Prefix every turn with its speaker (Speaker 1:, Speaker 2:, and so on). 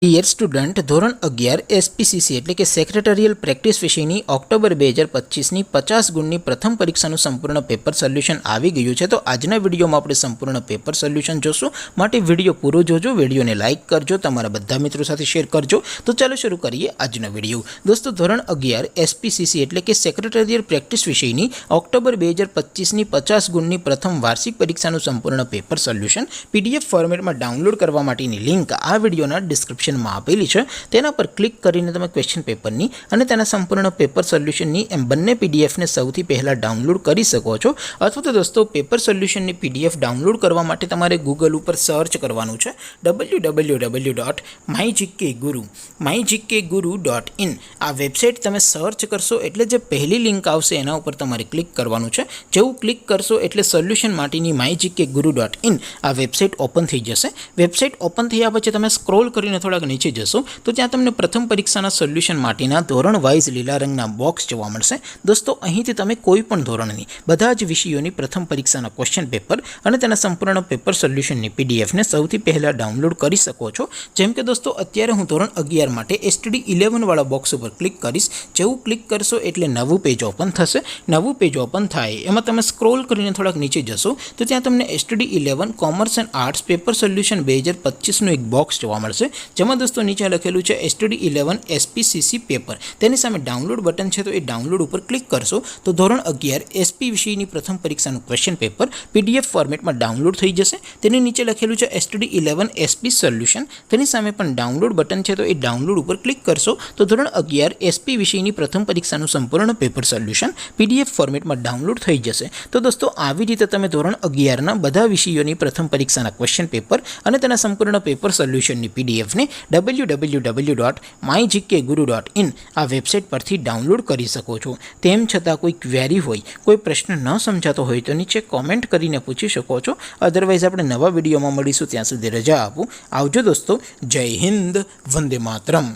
Speaker 1: Dear student, ધોરણ 11 SPCC એટલે કે સેક્રેટરીયલ પ્રેક્ટિસ વિષયની ઓક્ટોબર 2025ની 50 ગુણની પ્રથમ પરીક્ષાનું સંપૂર્ણ પેપર સોલ્યુશન આવી ગયું છે. તો આજના વિડીયોમાં આપણે સંપૂર્ણ પેપર સોલ્યુશન જોશું. માટે વિડીયો પૂરો જોજો, વિડીયોને લાઇક કરજો, તમારા બધા મિત્રો સાથે શેર કરજો. તો ચાલો શરૂ કરીએ આજનો વિડીયો. દોસ્તો, ધોરણ 11 એસપીસીસી એટલે કે સેક્રેટરીયલ પ્રેક્ટિસ વિષયની ઓક્ટોબર 2025ની 50 ગુણની પ્રથમ વાર્ષિક પરીક્ષાનું સંપૂર્ણ પેપર સોલ્યુશન પીડીએફ ફોર્મેટમાં ડાઉનલોડ કરવા માટેની લિંક આ વિડીયોના ડિસ્ક્રિપ્શન આપેલી છે. તેના પર ક્લિક કરીને તમે ક્વેશ્ચન પેપરની અને તેના સંપૂર્ણ પેપર સોલ્યુશનની એમ બંને પીડીએફને સૌથી પહેલાં ડાઉનલોડ કરી શકો છો. અથવા તો દોસ્તો, પેપર સોલ્યુશનની પીડીએફ ડાઉનલોડ કરવા માટે તમારે ગૂગલ ઉપર સર્ચ કરવાનું છે www.mygkguru.in. આ વેબસાઇટ તમે સર્ચ કરશો એટલે જે પહેલી લિંક આવશે એના ઉપર તમારે ક્લિક કરવાનું છે. જેવું ક્લિક કરશો એટલે સોલ્યુશન માટેની mygkguru.in આ વેબસાઇટ ઓપન થઈ જશે. વેબસાઇટ ઓપન થયા પછી તમે સ્ક્રોલ કરીને થોડા નીચે જશો તો ત્યાં તમને પ્રથમ પરીક્ષાના સોલ્યુશન માટેના ધોરણ વાઇઝ લીલા રંગના બોક્સ જોવા મળશે. દોસ્તો, અહીંથી તમે કોઈ પણ ધોરણની બધા જ વિષયોની પ્રથમ પરીક્ષાના ક્વેશ્ચન પેપર અને તેના સંપૂર્ણ પેપર સોલ્યુશનની પીડીએફને સૌથી પહેલાં ડાઉનલોડ કરી શકો છો. જેમ કે દોસ્તો, અત્યારે હું ધોરણ 11 માટે STD11 વાળા બોક્સ ઉપર ક્લિક કરીશ. જેવું ક્લિક કરશો એટલે નવું પેજ ઓપન થશે. નવું પેજ ઓપન થાય એમાં તમે સ્ક્રોલ કરીને થોડાક નીચે જશો તો ત્યાં તમને STD11 commerce and arts paper solution 2025નું એક બોક્સ જોવા મળશે. જેમાં દોસ્તો નીચે લખેલું છે STD11 એસપીસીસી પેપર. તેની સામે ડાઉનલોડ બટન છે, તો એ ડાઉનલોડ ઉપર ક્લિક કરશો તો ધોરણ 11 એસપી વિષયની પ્રથમ પરીક્ષાનું ક્વેશ્ચન પેપર પીડીએફ ફોર્મેટમાં ડાઉનલોડ થઈ જશે. તેની નીચે લખેલું છે STD11 એસપી સોલ્યુશન. તેની સામે પણ ડાઉનલોડ બટન છે, તો એ ડાઉનલોડ ઉપર ક્લિક કરશો તો ધોરણ 11 એસપી વિષયની પ્રથમ પરીક્ષાનું સંપૂર્ણ પેપર સોલ્યુશન પીડીએફ ફોર્મેટમાં ડાઉનલોડ થઈ જશે. તો દોસ્તો, આવી રીતે તમે ધોરણ 11ના બધા વિષયોની પ્રથમ પરીક્ષાના ક્વેશ્ચન પેપર અને તેના સંપૂર્ણ પેપર સોલ્યુશનની પીડીએફને www.mygkguru.in આ વેબસાઇટ પરથી ડાઉનલોડ કરી શકો છો. તેમ છતાં કોઈ ક્વેરી હોય, કોઈ પ્રશ્ન ન સમજાતો હોય તો નીચે કોમેન્ટ કરીને પૂછી શકો છો. અધરવાઇઝ આપણે નવા વિડીયોમાં મળીશું. ત્યાં સુધી રજા આપું. આવજો દોસ્તો. જય હિન્દ. વંદે માતરમ.